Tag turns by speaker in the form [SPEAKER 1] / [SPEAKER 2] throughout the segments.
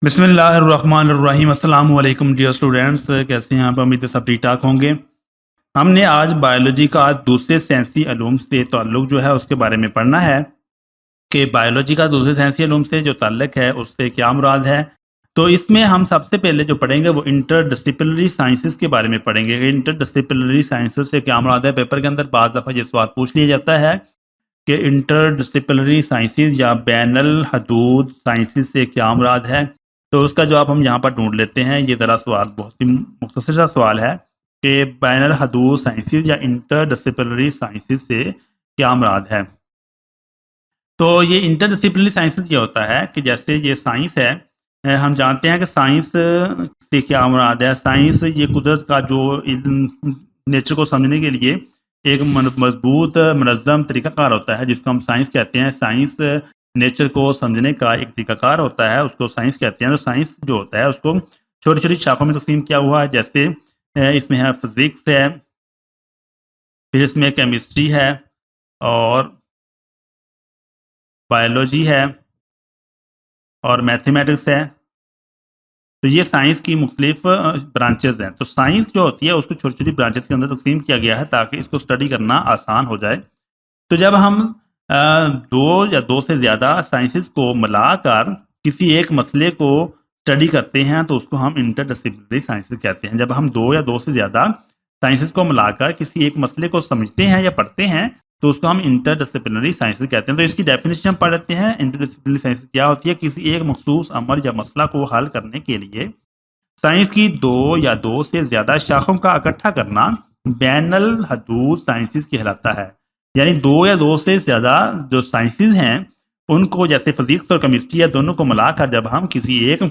[SPEAKER 1] बिस्मिल्लाहिर्रहमानिर्रहीम अस्सलाम वालेकुम डियर स्टूडेंट्स, कैसे हैं आप? उम्मीद है सब ठीक ठाक होंगे। हमने आज बायोलॉजी का दूसरे साइंसी अलूम से ताल्लुक़ जो है उसके बारे में पढ़ना है कि बायोलॉजी का दूसरे साइंसी अलूम से जो ताल्लुक़ है उससे क्या मुराद है। तो इसमें हम सबसे पहले जो पढ़ेंगे वो इंटरडिसिप्लिनरी साइंसेस के बारे में पढ़ेंगे कि इंटरडिसिप्लिनरी साइंसेस से क्या मुराद है। पेपर के अंदर बाज़ दफ़ा ये सवाल पूछ लिया जाता है कि इंटरडिसिप्लिनरी साइंसेस या बैनुल हदूद साइंसेस से क्या मुराद है। तो उसका जवाब हम यहाँ पर ढूंढ लेते हैं। ये ज़रा सवाल बहुत ही मुख्तसर सा सवाल है कि बैनुल हदूद साइंसेस या इंटरडिसिप्लिनरी साइंसेस से क्या मुराद है। तो ये इंटरडिसिप्लिनरी साइंसेस ये होता है कि जैसे ये साइंस है, हम जानते हैं कि साइंस से क्या मुराद है। साइंस ये कुदरत का जो नेचर को समझने के लिए एक मजबूत मनज़्ज़म तरीक़ाकार होता है जिसको हम साइंस कहते हैं। साइंस नेचर को समझने का एक तरीक़ाकार होता है, उसको साइंस कहते हैं। तो साइंस जो होता है उसको छोटी छोटी शाखों में तकसीम किया हुआ है। जैसे इसमें है फिज़िक्स है, फिर इसमें केमिस्ट्री है और बायोलॉजी है और मैथमेटिक्स है। तो ये साइंस की मुख्तलिफ ब्रांचेज हैं। तो साइंस जो होती है उसको छोटी छोटी ब्रांचेज के अंदर तकसीम किया गया है ताकि इसको स्टडी करना आसान हो जाए। तो जब हम दो या दो से ज़्यादा साइंसेस को मिलाकर किसी एक मसले को स्टडी करते हैं तो उसको हम इंटरडिसिप्लिनरी साइंसेस कहते हैं। जब हम दो या दो से ज़्यादा साइंसेस को मिलाकर किसी एक मसले को समझते हैं या पढ़ते हैं तो उसको हम इंटरडिसिप्लिनरी साइंसेस कहते हैं। तो इसकी डेफिनेशन हम पढ़ लेते हैं। इंटरडिसिप्लिनरी साइंसेस क्या होती है? किसी एक मखसूस अमल या मसला को हल करने के लिए साइंस की दो या दो से ज़्यादा शाखों का इकट्ठा करना बैनुल हदूद साइंसेस कहलाता है। यानी दो या दो से ज़्यादा जो साइंसेस हैं उनको, जैसे फिजिक्स और केमिस्ट्री या दोनों को मिलाकर जब हम किसी एक,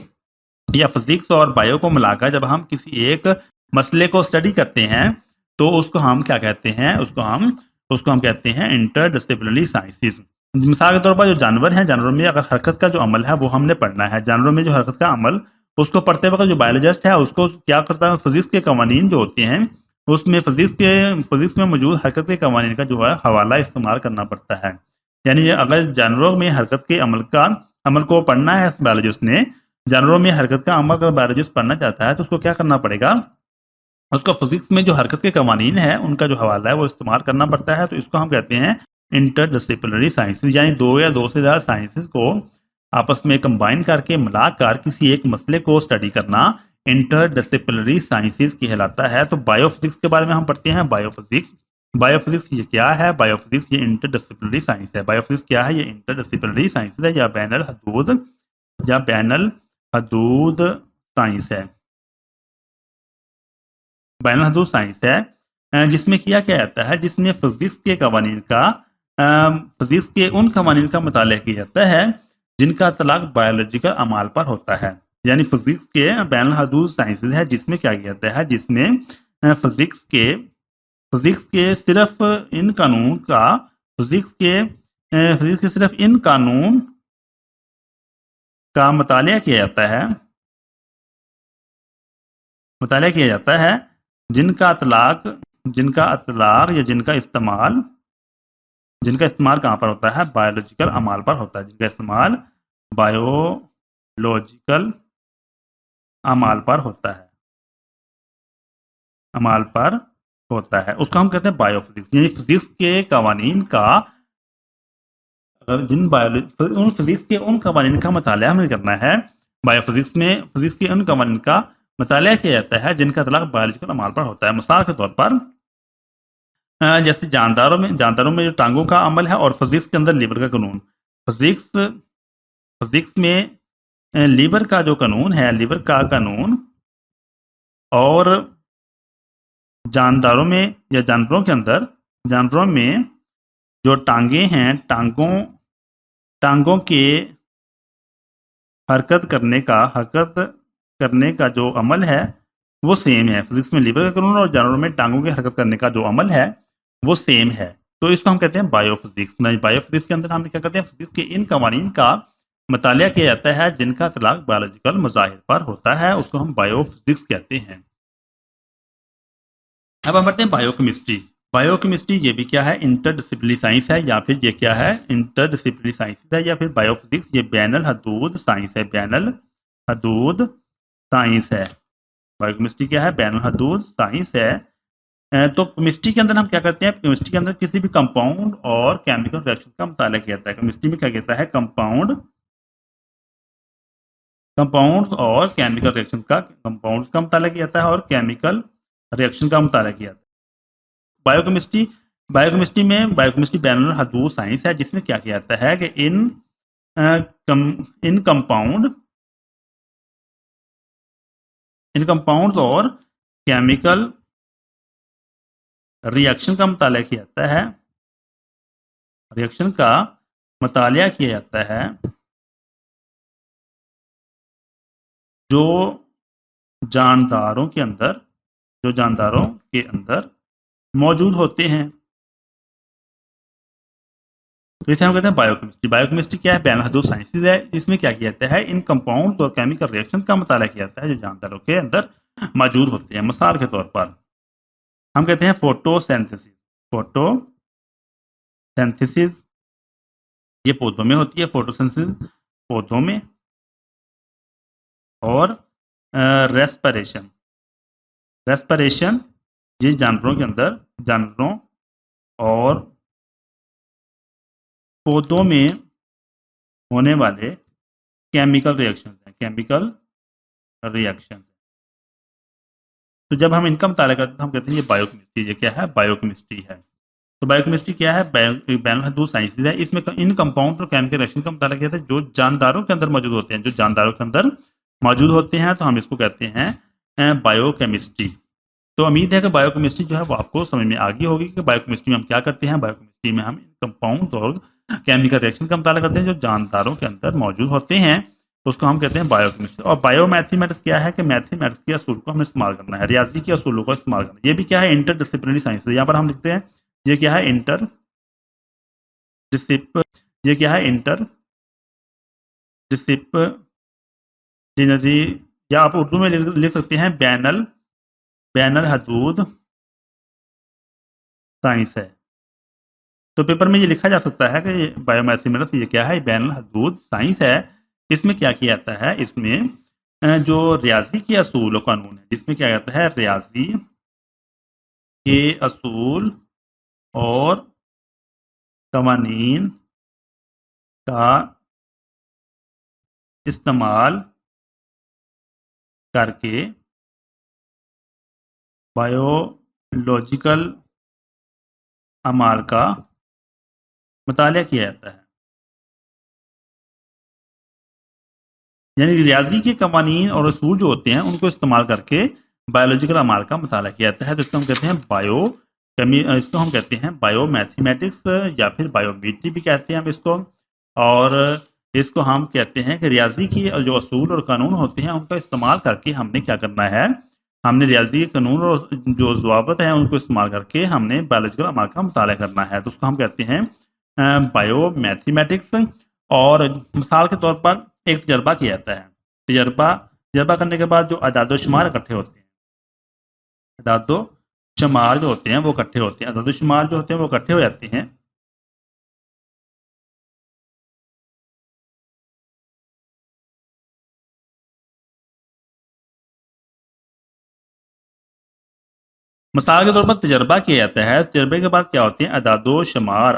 [SPEAKER 1] या फिजिक्स और बायो को मिलाकर जब हम किसी एक मसले को स्टडी करते हैं तो उसको हम क्या कहते हैं? उसको हम कहते हैं इंटरडिसिप्लिनरी साइंसेस। मिसाल के तौर पर जो जानवर हैं, जानवरों में अगर हरकत का जो अमल है वो हमने पढ़ना है। जानवरों में जो हरकत का अमल, उसको पढ़ते वक्त जो बायोलॉजिस्ट है उसको क्या करता है? फिजिक्स के कवानीन जो होते हैं उसमें फिजिक्स में मौजूद हरकत के कवानीन का जो है हवाला इस्तेमाल करना पड़ता है। यानी अगर जानवरों में हरकत के अमल को पढ़ना है बायोलॉजिस्ट ने, जानवरों में हरकत का अमल अगर बायोलॉजिस्ट पढ़ना चाहता है तो उसको क्या करना पड़ेगा? उसको फिजिक्स में जो हरकत के कवानीन है उनका जो हवाला है वो इस्तेमाल करना पड़ता है। तो इसको हम कहते हैं इंटरडिसिप्लिनरी साइंसेस। यानी दो या दो से ज़्यादा साइंसेस को आपस में कंबाइन करके मिलाकर किसी एक मसले को स्टडी करना इंटरडिसिप्लिनरी साइंसेस कहलाता है। तो बायोफिजिक्स के बारे में हम पढ़ते हैं। बायोफिजिक्स ये क्या है? बायोफिजिक्स ये इंटरडिसिप्लिनरी साइंस है। बायोफिजिक्स क्या है? ये इंटरडिसिप्लिनरी साइंस है या बैनुल हदूद साइंस है। बैनुल हदूद साइंस है जिसमें किया क्या जाता है? जिसमें फिजिक्स के कवानीन का फिजिक्स के उन कवानीन का मुताला किया जाता है जिनका तलाक बायोलॉजिकल अमाल पर होता है। यानी फिजिक्स के बैनुल हदूद साइंसेस है जिसमें क्या किया जाता है? जिसमें फिजिक्स के सिर्फ इन कानून का फिजिक्स के सिर्फ इन कानून का मुताला किया जाता है जिनका अतलाक या जिनका इस्तेमाल कहाँ पर होता है? बायोलॉजिकल अमाल पर होता है। जिनका इस्तेमाल बायोलॉजिकल अमाल पर होता है उसको हम कहते हैं बायोफिजिक्स। यानी फिजिक्स के कवानीन का, उन फिजिक्स के उन कवानीन का मुताला हमें करना है। बायोफिजिक्स में फिजिक्स के उन कवानीन का मुताला किया जाता है जिनका तलाक बायोलॉजिकल अमाल पर होता है। मिसाल के तौर पर जैसे जानदारों में जो टांगों का अमल है और फिजिक्स के अंदर लीवर का कानून। फिजिक्स में लीवर का जो कानून है, लीवर का कानून, और जानदारों में या जानवरों में जो टांगे हैं, टांगों के हरकत करने का जो अमल है वो सेम है। फिजिक्स में लीवर का कानून और जानवरों में टांगों की हरकत करने का जो अमल है वो सेम है। तो इसको हम कहते हैं बायोफिजिक्स। बायोफिजिक्स के अंदर हम क्या करते हैं? फिजिक्स के इन कवानीन का मुताला किया जाता है जिनका तलाक बायोलॉजिकल मज़ाहिर पर होता है, उसको हम बायोफिजिक्स कहते हैं। अब हम बढ़ते हैं बायोकेमिस्ट्री ये भी क्या है? इंटरडिसिप्लिनरी साइंस है, या फिर ये क्या है? इंटरडिसिप्लिनरी साइंस है, या फिर बायोफिजिक्स ये बैनुल हदूद साइंस है। बैनुल हदूद साइंस है। बायोकेमिस्ट्री क्या है? बैनुल हदूद साइंस है। तो केमिस्ट्री के अंदर हम क्या करते हैं? केमिस्ट्री के अंदर किसी भी कंपाउंड और केमिकल रिएक्शन का मुताला किया जाता है। केमिस्ट्री में क्या कहता है? कंपाउंड और केमिकल रिएक्शन का, कंपाउंड्स का मुताला किया जाता है और केमिकल रिएक्शन का मुताला किया जाता है। बायोकेमिस्ट्री बैनुल हदूद साइंस है, जिसमें क्या किया जाता है कि इन कंपाउंड्स और केमिकल रिएक्शन का मुताला किया जाता है। रिएक्शन का मुताला किया जाता है जो जानदारों के अंदर मौजूद होते हैं। तो इसे हम कहते हैं बायोकेमिस्ट्री। बायोकेमिस्ट्री क्या है? बैनुल हदूद साइंसेज है। इसमें क्या किया जाता है? इन कंपाउंड और केमिकल रिएक्शन का मुताला किया जाता है जो जानदारों के अंदर मौजूद होते हैं। मिसाल के तौर पर हम कहते हैं फोटोसिंथेसिस ये पौधों में होती है, फोटोसिंथेसिस पौधों में। और रेस्पिरेशन ये जानवरों और पौधों में होने वाले केमिकल रिएक्शन। तो जब हम इनका मुताला करते हैं तो हम कहते हैं ये बायोकेमिस्ट्री। ये क्या है? बायोकेमिस्ट्री है। तो बायोकेमिस्ट्री क्या है? बैनुल हदूद साइंसेज है। इसमें इन कंपाउंड और केमिकल रिएक्शन का मुताला किया जाता है जो जानदारों के अंदर मौजूद होते हैं। तो हम इसको कहते हैं बायोकेमिस्ट्री। तो उम्मीद है कि बायोकेमिस्ट्री जो है वो आपको समझ में आ गई होगी कि बायोकेमिस्ट्री में हम क्या करते हैं। बायोकेमिस्ट्री में हम कंपाउंड और केमिकल रिएक्शन का मुताला करते हैं जो जानदारों के अंदर मौजूद होते हैं। तो उसको हम कहते हैं बायोकेमिस्ट्री। और बायोमैथमेटिक्स क्या है? कि मैथमेटिक्स के असूल को हमें इस्तेमाल करना है, रियाजी के असूलों को इस्तेमाल करना है। ये भी क्या है? इंटरडिसिप्लिनरी साइंस है। यहाँ पर हम लिखते हैं ये क्या है? इंटरडिसिप्लिनरी, या आप उर्दू में लिख सकते हैं बैनुल हदूद साइंस है। तो पेपर में ये लिखा जा सकता है कि बायोमैथमेटिक्स ये क्या है? बैनुल हदूद साइंस है। इसमें क्या किया जाता है? इसमें जो रियाजी के असूल और कानून है, जिसमें क्या जाता है? रियाजी के असूल और कवानीन का इस्तेमाल करके बायोलॉजिकल अमाल का मुताला किया जाता है। यानी रियाजी के कवानीन और असूल जो होते हैं उनको इस्तेमाल करके बायोलॉजिकल अमाल का मुताला किया जाता है। तो इसको हम कहते हैं बायोमैथमेटिक्स या फिर बायोमेट्री भी कहते हैं हम इसको। और इसको हम कहते हैं कि रियाजी के जो असूल और कानून होते हैं उनका इस्तेमाल करके हमने क्या करना है? हमने रियाजी के कानून और जो ज़वाबित हैं उनको इस्तेमाल करके हमने बायोलॉजिकल अमाल का मुताला करना है। तो उसको हम कहते हैं बायोमैथमेटिक्स। और मिसाल के तौर पर एक तजर्बा किया जाता है। तजर्बा करने के बाद जो अदाद शुमार इकट्ठे होते हैं, अदाद शुमार जो होते हैं वो इकट्ठे होते हैं, अदाद शुमार जो होते हैं वो इकट्ठे हो जाते हैं। मिसाल के तौर पर तजर्बा किया जाता है। तजर्बे के बाद क्या होते हैं? अदाद शुमार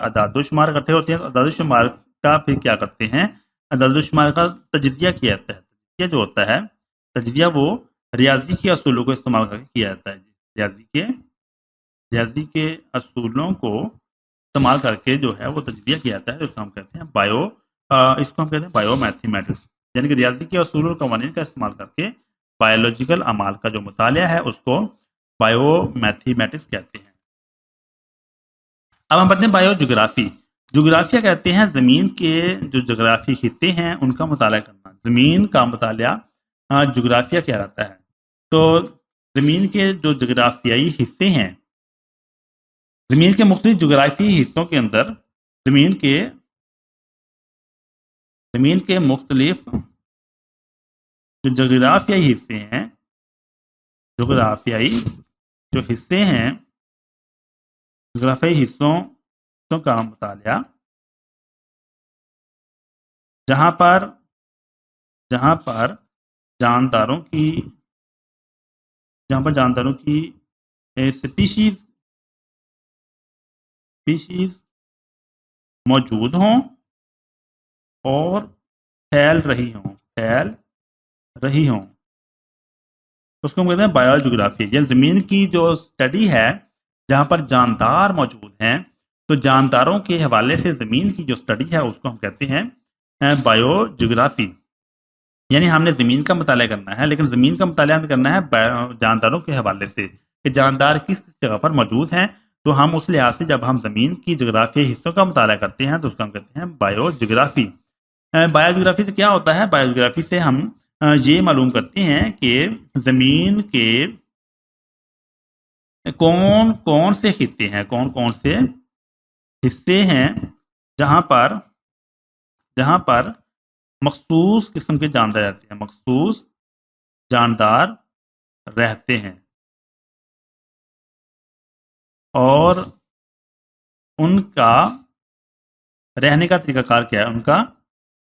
[SPEAKER 1] इकट्ठे होते हैं। तो अदाद शुमार का फिर क्या करते हैं? अदाद शुमार का तजजिया किया जाता है। तजजिया जो होता है, तजजिया वो रियाजी के असूलों को इस्तेमाल करके किया जाता है। रियाजी के असूलों को इस्तेमाल करके जो है वो तजजिया किया जाता है। इसको हम कहते हैं बायोमैथमेटिक्स। यानी कि रियाजी के असूल और कवानीन का इस्तेमाल करके बायोलॉजिकल अमाल का जो मुताला है उसको बायोमैथमेटिक्स कहते हैं। अब हम पढ़ते हैं बायोजियोग्राफी। जियोग्राफिया कहते हैं ज़मीन के जो जोग्राफी खित्ते हैं उनका मुताला करना। ज़मीन का मुताला जियोग्राफिया क्या रहता है? तो ज़मीन के जो जोग्राफियाई हिस्से हैं, ज़मीन के मुख्तलिफ जोग्राफी हिस्सों के अंदर ज़मीन के मुख्तलिफ जो जोग्राफियाई हिस्से हैं, जोग्राफियाई जो हिस्से हैं, जोग्राफियाई हिस्सों का मुताला जहाँ पर जानदारों की, जहाँ पर जानदारों की स्पीशीज मौजूद हों और फैल रही हों, उसको हम कहते हैं बायोजियोग्राफी। ये ज़मीन की जो स्टडी है जहाँ पर जानदार मौजूद हैं, तो जानदारों के हवाले से ज़मीन की जो स्टडी है उसको हम कहते हैं बायोजियोग्राफी। यानी हमने ज़मीन का मुताला करना है, लेकिन ज़मीन का मुताला हमें करना है जानदारों के हवाले से कि जानदार किस किस जगह पर मौजूद हैं। तो हम उस लिहाज से जब हम ज़मीन की जोग्राफी हिस्सों का मुताला करते हैं तो उसको हम कहते हैं बायोजियोग्राफी। बायोजियोग्राफी से क्या होता है? बायोजियोग्राफी से हम ये मालूम करते हैं कि ज़मीन के कौन कौन से हिस्से हैं, कौन कौन से हिस्से हैं जहाँ पर मखसूस किस्म के जानदार रहते हैं, मखसूस जानदार रहते हैं, और उनका रहने का तरीकाकार क्या है, उनका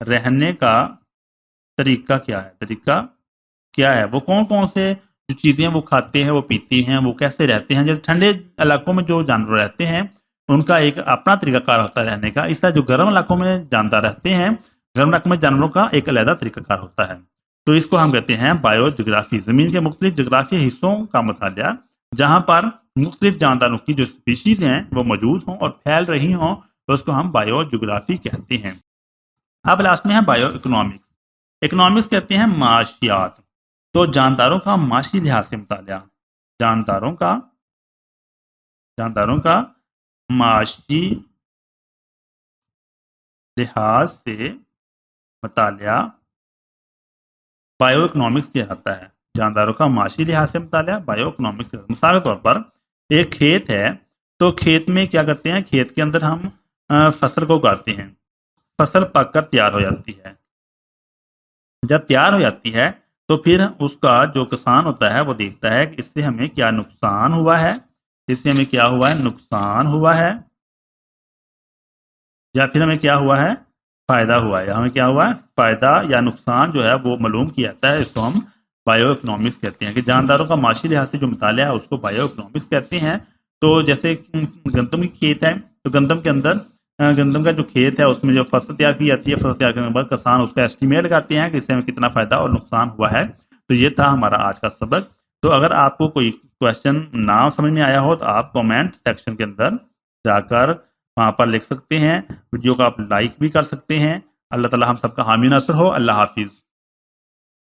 [SPEAKER 1] रहने का तरीका क्या है, वो कौन कौन से जो चीज़ें वो खाते हैं, वो पीते हैं, वो कैसे रहते हैं। जैसे ठंडे इलाकों में जो जानवर रहते हैं उनका एक अपना तरीकाकार होता है रहने का। इस तरह जो गर्म इलाकों में जानदार रहते हैं, गर्म इलाकों में जानवरों का एक अलग तरीकाकार होता है। तो इसको हम कहते हैं बायोजियोग्राफी। ज़मीन के मुख्तलिफ जोग्राफी हिस्सों का मुताला जहाँ पर मुख्तलिफ जानदारों की जो स्पीशीज़ हैं वो मौजूद हों और फैल रही हों, तो उसको हम बायोजियोग्राफी कहते हैं। अब लास्ट में है बायो इकोनॉमिक्स। इकोनॉमिक्स कहते हैं माशियात। तो जानदारों का माशी लिहाज से मुताला, जानदारों का माशी लिहाज से मुताला बायो इकोनॉमिक्स कहलाता है। जानदारों का माशी लिहाज से मुताला बायो इकोनॉमिक्स। मिसाल के तौर पर एक खेत है, तो खेत में क्या करते हैं, खेत के अंदर हम फसल को उगाते हैं, फसल पककर तैयार हो जाती है। जब तैयार हो जाती है तो फिर उसका जो किसान होता है वो देखता है कि इससे हमें क्या नुकसान हुआ है, इससे हमें क्या हुआ है, नुकसान हुआ है, या फिर हमें क्या हुआ है, फ़ायदा हुआ है, या हमें क्या हुआ है, फ़ायदा या नुकसान जो है वो मालूम किया जाता है। इसको हम बायो इकोनॉमिक्स कहते हैं कि जानदारों का माशी लिहाज से जो मुताला है उसको बायो इकोनॉमिक्स कहते हैं। तो जैसे गंदम की खेत है, तो गंदम के अंदर गंदम का जो खेत है उसमें जो फसल तैयार की जाती है, फसल तैयार करने के बाद किसान उसका एस्टीमेट लगाते हैं कि इससे हमें कितना फ़ायदा और नुकसान हुआ है। तो ये था हमारा आज का सबक। तो अगर आपको कोई क्वेश्चन ना समझ में आया हो तो आप कमेंट सेक्शन के अंदर जाकर वहाँ पर लिख सकते हैं। वीडियो को आप लाइक भी कर सकते हैं। अल्लाह ताला हम सबका हामी नासर हो। अल्लाह हाफिज़।